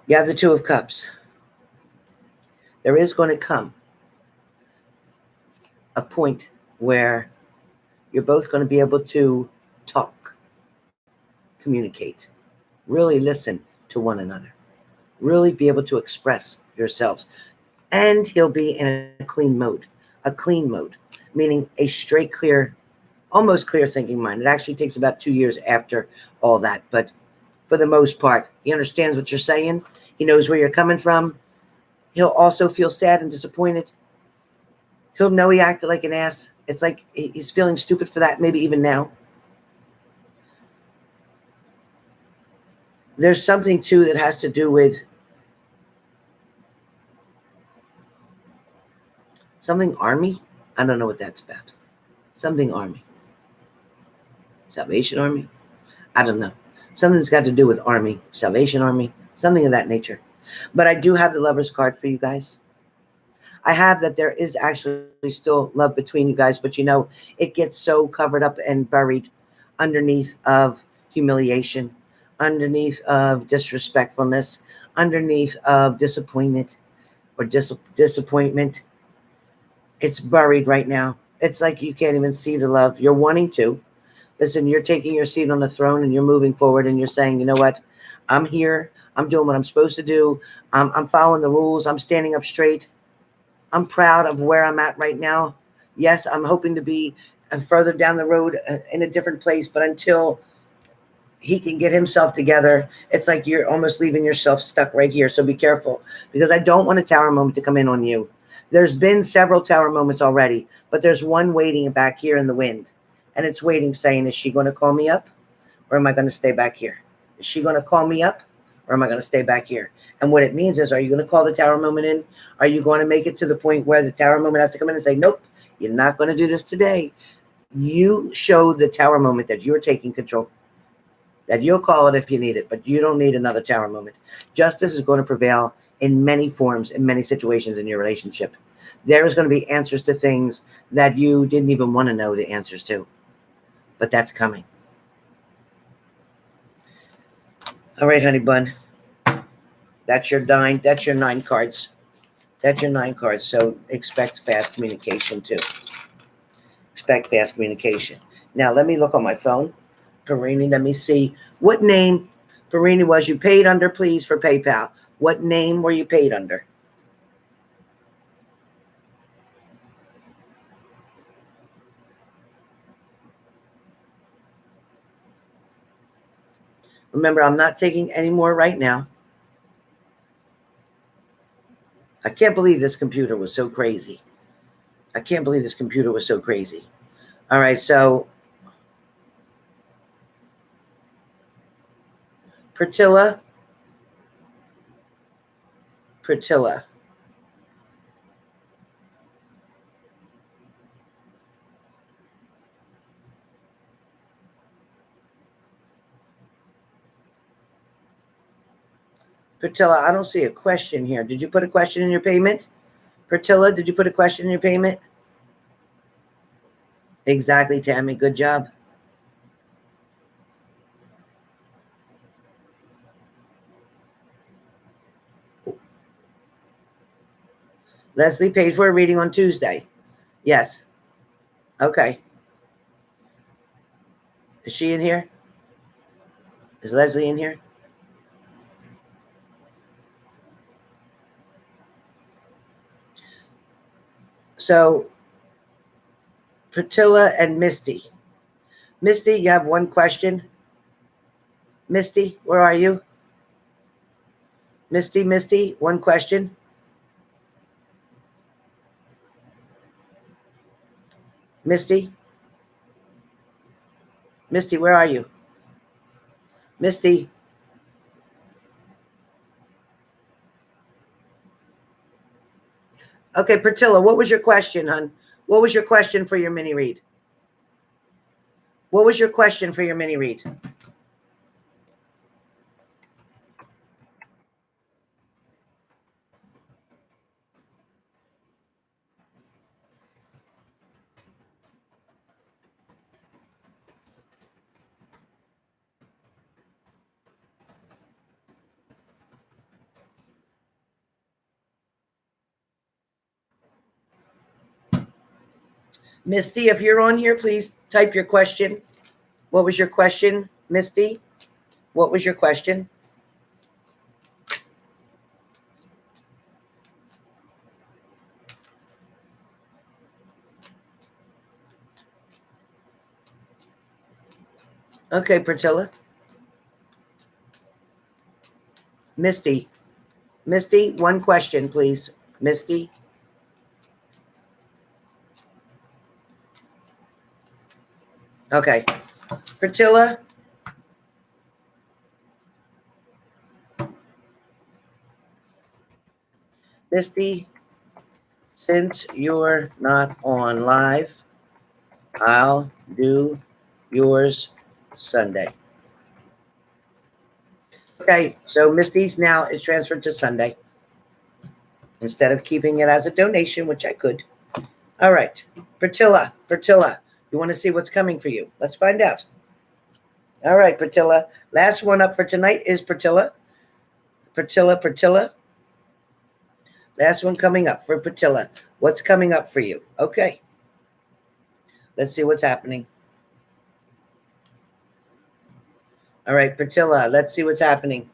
You have the Two of Cups. There is going to come a point where you're both going to be able to talk, communicate, really listen to one another, really be able to express yourselves. And he'll be in a clean mode, meaning a straight, clear, almost clear thinking mind. It actually takes about 2 years after all that. But for the most part, he understands what you're saying. He knows where you're coming from. He'll also feel sad and disappointed. He'll know he acted like an ass. It's like he's feeling stupid for that, maybe even now. There's something, too, that has to do with something army. I don't know what that's about. Something army. Salvation Army? I don't know. Something's got to do with army, Salvation Army, something of that nature. But I do have the Lovers card for you guys. I have that there is actually still love between you guys, but you know, it gets so covered up and buried underneath of humiliation, underneath of disrespectfulness, underneath of disappointment or disappointment. It's buried right now. It's like you can't even see the love. You're wanting to. Listen, you're taking your seat on the throne and you're moving forward and you're saying, you know what? I'm here. I'm doing what I'm supposed to do. I'm following the rules. I'm standing up straight. I'm proud of where I'm at right now. Yes, I'm hoping to be further down the road in a different place, but until he can get himself together, it's like you're almost leaving yourself stuck right here. So be careful, because I don't want a tower moment to come in on you. There's been several tower moments already, but there's one waiting back here in the wind. And it's waiting, saying, is she going to call me up, or am I going to stay back here? Is she going to call me up, or am I going to stay back here? And what it means is, are you going to call the tower moment in? Are you going to make it to the point where the tower moment has to come in and say, nope, you're not going to do this today? You show the tower moment that you're taking control, that you'll call it if you need it, but you don't need another tower moment. Justice is going to prevail in many forms, in many situations in your relationship. There is going to be answers to things that you didn't even want to know the answers to, but that's coming. All right, honey bun. That's your 9. That's your 9 cards. That's your 9 cards. So expect fast communication too. Expect fast communication. Now let me look on my phone. Perini, let me see what name Perini was you paid under, please, for PayPal. What name were you paid under? Remember, I'm not taking any more right now. I can't believe this computer was so crazy. I can't believe this computer was so crazy. All right, so Pratilla. Pratilla, I don't see a question here. Did you put a question in your payment? Pratilla, did you put a question in your payment? Exactly, Tammy. Good job. Leslie paid for a reading on Tuesday. Yes. Okay. Is she in here? Is Leslie in here? So, Pratilla and Misty. Misty, you have one question? Misty, where are you? Misty, one question. Misty, where are you? Misty. Okay, Pratilla, what was your question, hon? What was your question for your mini read? What was your question for your mini read? Misty, if you're on here, please type your question. What was your question, Misty? What was your question? Okay, Pratilla. Misty, one question, please. Misty. Okay. Pratilla. Misty, since you're not on live, I'll do yours Sunday. Okay, so Misty's now is transferred to Sunday instead of keeping it as a donation, which I could. All right, Pratilla, you want to see what's coming for you? Let's find out. All right, Pratilla. Last one up for tonight is Pratilla. Pratilla. Last one coming up for Pratilla. What's coming up for you? Okay. Let's see what's happening. All right, Pratilla, let's see what's happening.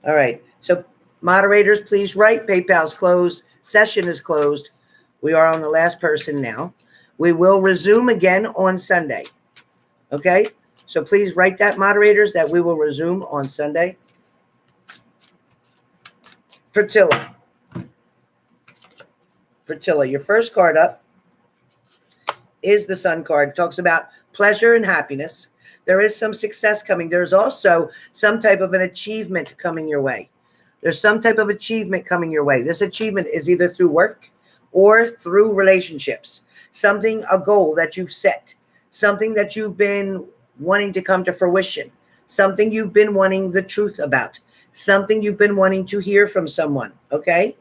All right. So moderators, please write. PayPal's closed. Session is closed. We are on the last person now. We will resume again on Sunday. Okay? So please write that, moderators, that we will resume on Sunday. Pratilla, your first card up is the Sun card. It talks about pleasure and happiness. There is some success coming. There's also some type of an achievement coming your way. There's some type of achievement coming your way. This achievement is either through work or through relationships. Something, a goal that you've set. Something that you've been wanting to come to fruition. Something you've been wanting the truth about. Something you've been wanting to hear from someone. Okay?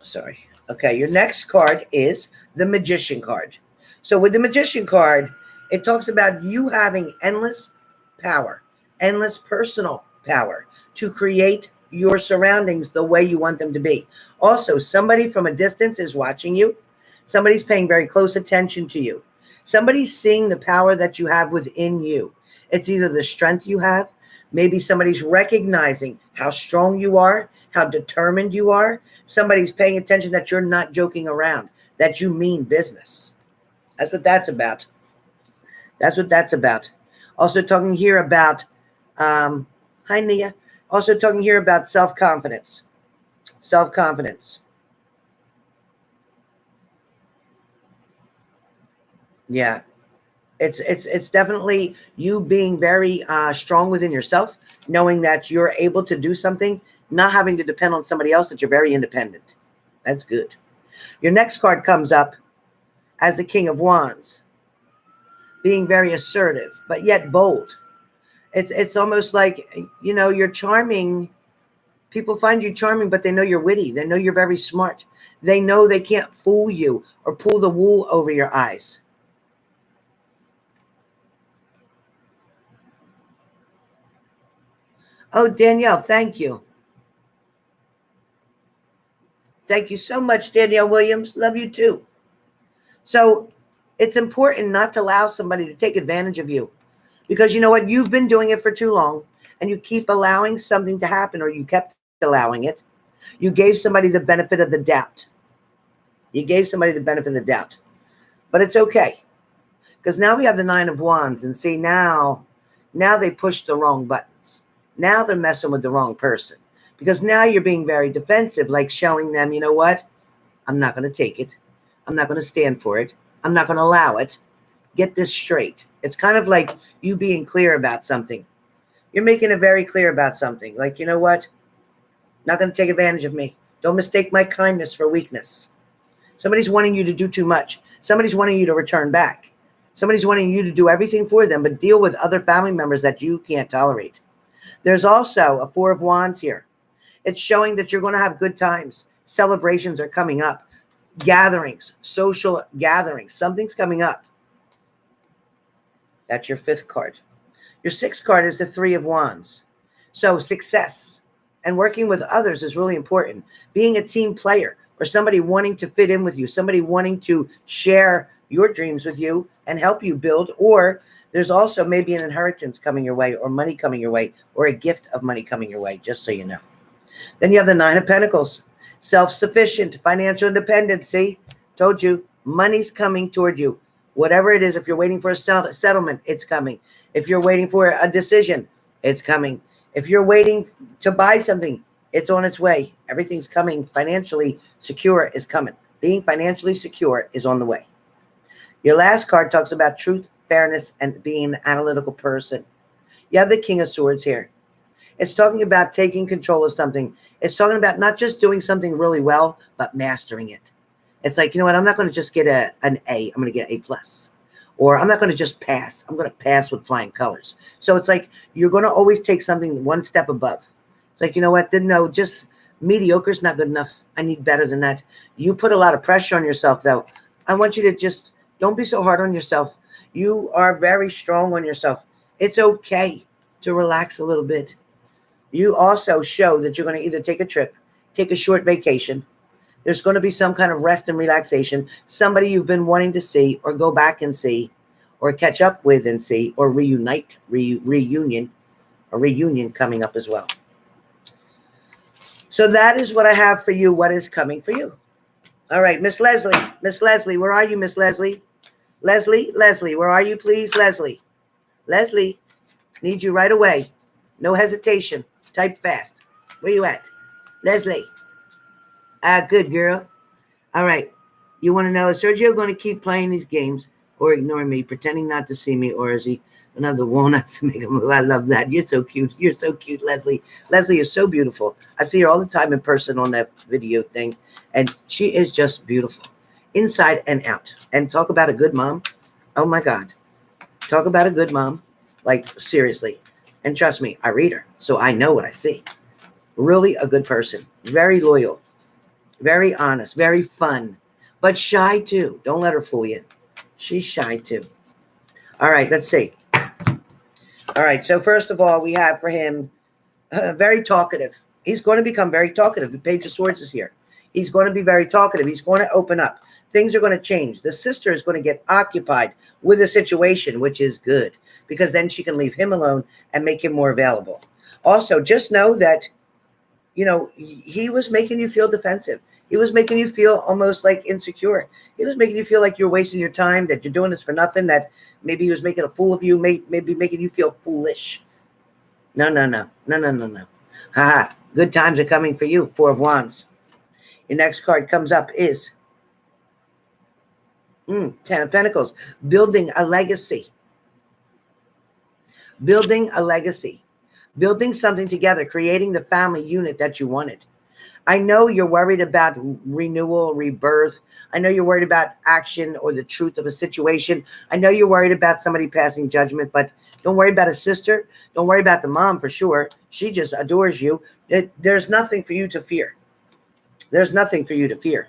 Sorry. Okay, your next card is the Magician card. So with the Magician card, it talks about you having endless power, endless personal power to create your surroundings the way you want them to be. Also, somebody from a distance is watching you. Somebody's paying very close attention to you. Somebody's seeing the power that you have within you. It's either the strength you have, maybe somebody's recognizing how strong you are, how determined you are. Somebody's paying attention that you're not joking around, that you mean business. That's what that's about. That's what that's about. Also talking here about, hi Nia. Also talking here about self-confidence. self-confidence. Yeah. It's definitely you being very strong within yourself, knowing that you're able to do something, not having to depend on somebody else, that you're very independent. That's good. Your next card comes up as the King of Wands, being very assertive, but yet bold. It's almost like, you know, you're charming. People find you charming, but they know you're witty. They know you're very smart. They know they can't fool you or pull the wool over your eyes. Oh, Danielle, thank you. Thank you so much, Danielle Williams. Love you too. So it's important not to allow somebody to take advantage of you, because you know what? You've been doing it for too long, and you keep allowing something to happen, or you kept allowing it. You gave somebody the benefit of the doubt. You gave somebody the benefit of the doubt. But it's okay, because now we have the Nine of Wands, and see, now they pushed the wrong buttons. Now they're messing with the wrong person, because now you're being very defensive, like showing them, you know what? I'm not going to take it. I'm not going to stand for it. I'm not going to allow it. Get this straight. It's kind of like you being clear about something. You're making it very clear about something. Like, you know what? Not going to take advantage of me. Don't mistake my kindness for weakness. Somebody's wanting you to do too much. Somebody's wanting you to return back. Somebody's wanting you to do everything for them, but deal with other family members that you can't tolerate. There's also a Four of Wands here. It's showing that you're going to have good times. Celebrations are coming up. Gatherings, social gatherings. Something's coming up. That's your fifth card. Your sixth card is the Three of Wands. So success and working with others is really important. Being a team player, or somebody wanting to fit in with you, somebody wanting to share your dreams with you and help you build, or there's also maybe an inheritance coming your way, or money coming your way, or a gift of money coming your way, just so you know. Then you have the Nine of Pentacles. Self-sufficient, financial independence. See, told you, money's coming toward you. Whatever it is, if you're waiting for a settlement, it's coming. If you're waiting for a decision, it's coming. If you're waiting to buy something, it's on its way. Everything's coming. Financially secure is coming. Being financially secure is on the way. Your last card talks about truth, fairness, and being an analytical person. You have the King of Swords here. It's talking about taking control of something. It's talking about not just doing something really well, but mastering it. It's like, you know what? I'm not going to just get an A. I'm going to get A+. Or I'm not going to just pass. I'm going to pass with flying colors. So it's like you're going to always take something one step above. It's like, you know what? No, just mediocre is not good enough. I need better than that. You put a lot of pressure on yourself, though. I want you to just don't be so hard on yourself. You are very strong on yourself. It's okay to relax a little bit. You also show that you're going to either take a trip, take a short vacation. There's going to be some kind of rest and relaxation. Somebody you've been wanting to see, or go back and see, or catch up with and see, or reunion coming up as well. So that is what I have for you. What is coming for you? All right, Miss Leslie. Miss Leslie, where are you, Miss Leslie? Leslie, where are you, please? Leslie, need you right away. No hesitation. Type fast. Where you at? Leslie. Good girl. All right. You want to know, is Sergio going to keep playing these games or ignore me, pretending not to see me, or is he another walnuts to make a move? I love that. You're so cute. You're so cute, Leslie. Leslie is so beautiful. I see her all the time in person on that video thing, and she is just beautiful inside and out. And talk about a good mom. Oh, my God. Talk about a good mom. Like, seriously. And trust me, I read her, so I know what I see. Really a good person. Very loyal. Very honest. Very fun. But shy, too. Don't let her fool you. She's shy, too. All right, let's see. All right, so first of all, we have for him very talkative. He's going to become very talkative. The Page of Swords is here. He's going to be very talkative. He's going to open up. Things are going to change. The sister is going to get occupied with a situation, which is good, because then she can leave him alone and make him more available. Also, just know that, you know, he was making you feel defensive. He was making you feel almost like insecure. He was making you feel like you're wasting your time, that you're doing this for nothing, that maybe he was making a fool of you, maybe making you feel foolish. No. Ha. Good times are coming for you, Four of Wands. Your next card comes up is 10 of Pentacles. Building a legacy. Building a legacy. Building something together. Creating the family unit that you wanted. I know you're worried about renewal, rebirth. I know you're worried about action or the truth of a situation. I know you're worried about somebody passing judgment, but don't worry about a sister. Don't worry about the mom for sure. She just adores you. There's nothing for you to fear. There's nothing for you to fear.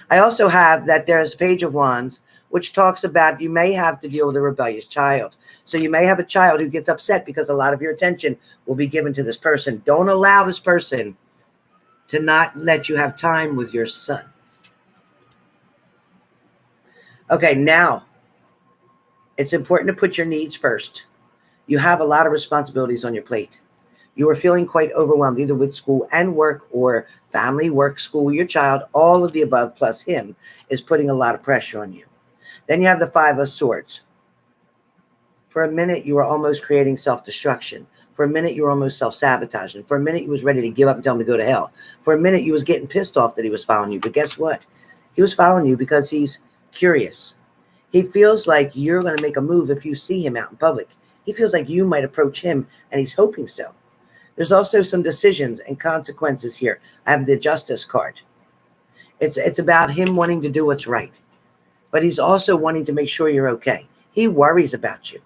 I also have that there's a Page of Wands, which talks about you may have to deal with a rebellious child. So you may have a child who gets upset because a lot of your attention will be given to this person. Don't allow this person to not let you have time with your son. Okay, now it's important to put your needs first. You have a lot of responsibilities on your plate. You are feeling quite overwhelmed, either with school and work or family, work, school, your child, all of the above plus him is putting a lot of pressure on you. Then you have the Five of Swords. For a minute, you were almost creating self-destruction. For a minute, you were almost self-sabotaging. For a minute, you was ready to give up and tell him to go to hell. For a minute, you was getting pissed off that he was following you. But guess what? He was following you because he's curious. He feels like you're going to make a move if you see him out in public. He feels like you might approach him, and he's hoping so. There's also some decisions and consequences here. I have the Justice card. It's about him wanting to do what's right. But he's also wanting to make sure you're okay. He worries about you.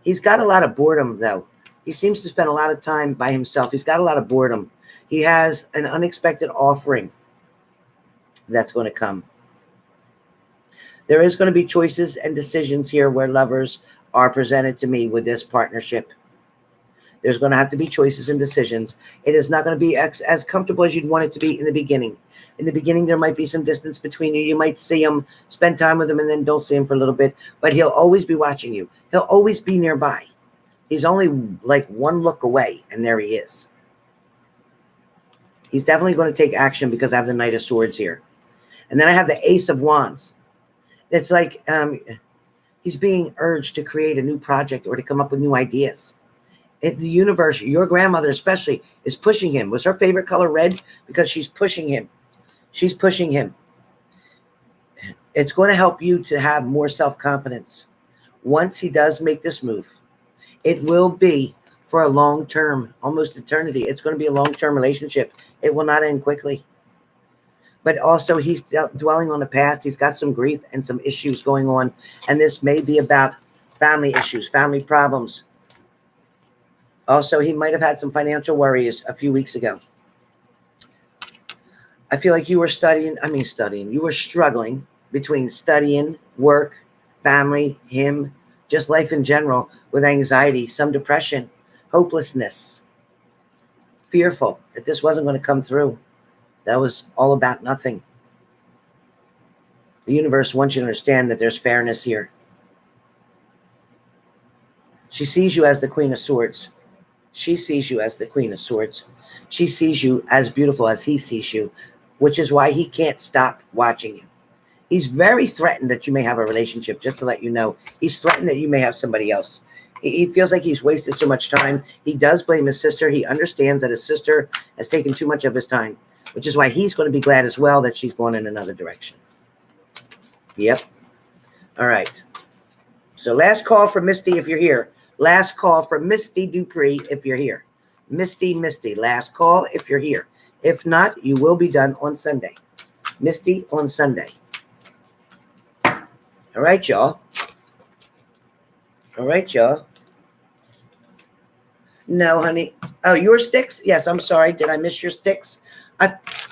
He's got a lot of boredom, though. He seems to spend a lot of time by himself. He's got a lot of boredom. He has an unexpected offering that's going to come. There is going to be choices and decisions here where lovers are presented to me with this partnership. There's going to have to be choices and decisions. It is not going to be as comfortable as you'd want it to be in the beginning. In the beginning, there might be some distance between you. You might see him, spend time with him, and then don't see him for a little bit. But he'll always be watching you. He'll always be nearby. He's only like one look away, and there he is. He's definitely going to take action because I have the Knight of Swords here. And then I have the Ace of Wands. It's like he's being urged to create a new project or to come up with new ideas. The universe, your grandmother especially, is pushing him. Was her favorite color red? Because she's pushing him. She's pushing him. It's going to help you to have more self-confidence. Once he does make this move, it will be for a long term, almost eternity. It's going to be a long-term relationship. It will not end quickly. But also he's dwelling on the past. He's got some grief and some issues going on. And this may be about family issues, family problems. Also, he might have had some financial worries a few weeks ago. I feel like you were you were struggling between studying, work, family, him, just life in general, with anxiety, some depression, hopelessness, fearful that this wasn't going to come through. That was all about nothing. The universe wants you to understand that there's fairness here. She sees you as the Queen of Swords. She sees you as the Queen of Swords. She sees you as beautiful as he sees you, which is why he can't stop watching you. He's very threatened that you may have a relationship, just to let you know. He's threatened that you may have somebody else. He feels like he's wasted so much time. He does blame his sister. He understands that his sister has taken too much of his time, which is why he's going to be glad as well that she's going in another direction. Yep. All right. So last call for Misty if you're here. Last call for Misty Dupree if you're here. Misty, last call if you're here. If not, you will be done on Sunday. Misty on Sunday. All right, y'all. All right, y'all. No, honey. Oh, your sticks? Yes, I'm sorry. Did I miss your sticks? I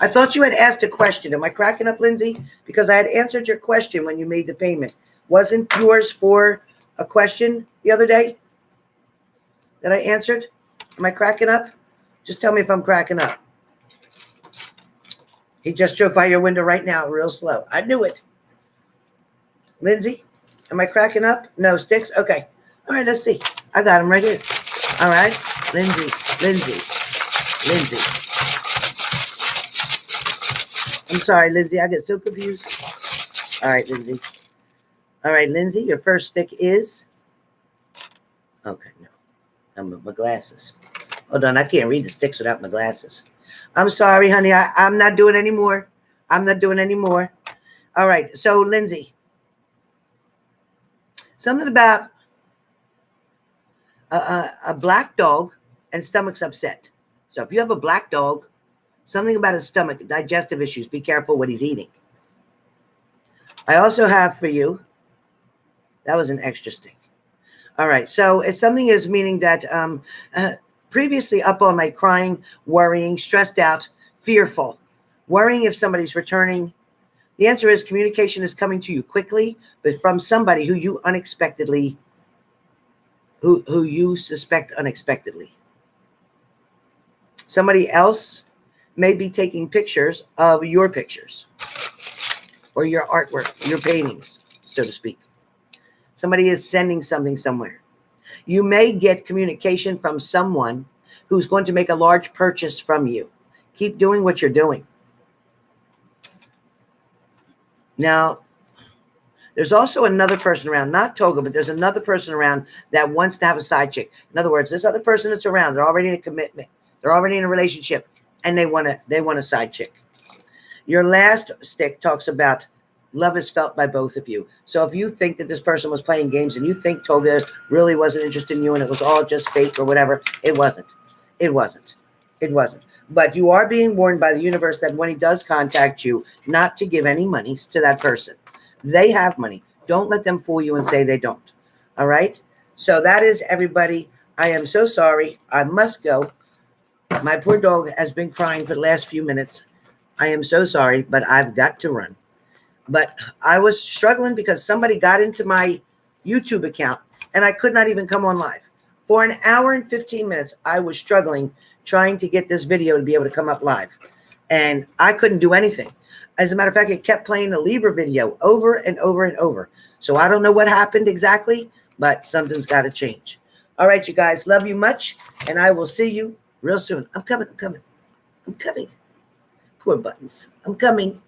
thought you had asked a question. Am I cracking up, Lindsay? Because I had answered your question when you made the payment. Wasn't yours for a question the other day that I answered? Am I cracking up? Just tell me if I'm cracking up. He just drove by your window right now, real slow. I knew it. Lindsay, am I cracking up? No sticks? Okay. All right, let's see. I got him right here. All right. Lindsay. I'm sorry, Lindsay. I get so confused. All right, Lindsay. All right, Lindsay, your first stick is... Okay, no. I'm with my glasses. Hold on, I can't read the sticks without my glasses. I'm sorry, honey. I'm not doing any more. I'm not doing any more. All right. So, Lindsay, something about a black dog and stomach's upset. So if you have a black dog, something about his stomach, digestive issues, be careful what he's eating. I also have for you, that was an extra stick. All right. So if something is meaning that previously up all night crying, worrying, stressed out, fearful, worrying if somebody's returning. The answer is communication is coming to you quickly, but from somebody who you unexpectedly who you suspect unexpectedly. Somebody else may be taking pictures of your pictures or your artwork, your paintings, so to speak. Somebody is sending something somewhere. You may get communication from someone who's going to make a large purchase from you. Keep doing what you're doing. Now, there's also another person around, not Toga, but there's another person around that wants to have a side chick. In other words, this other person that's around, they're already in a commitment. They're already in a relationship, and they want a side chick. Your last stick talks about love is felt by both of you. So if you think that this person was playing games and you think Toga really wasn't interested in you and it was all just fake or whatever, it wasn't. It wasn't. It wasn't. But you are being warned by the universe that when he does contact you, not to give any monies to that person. They have money. Don't let them fool you and say they don't. All right? So that is everybody. I am so sorry. I must go. My poor dog has been crying for the last few minutes. I am so sorry, but I've got to run. But I was struggling because somebody got into my YouTube account and I could not even come on live. For an hour and 15 minutes, I was struggling trying to get this video to be able to come up live. And I couldn't do anything. As a matter of fact, it kept playing the Libra video over and over and over. So I don't know what happened exactly, but something's got to change. All right, you guys, love you much. And I will see you real soon. I'm coming. Poor buttons. I'm coming.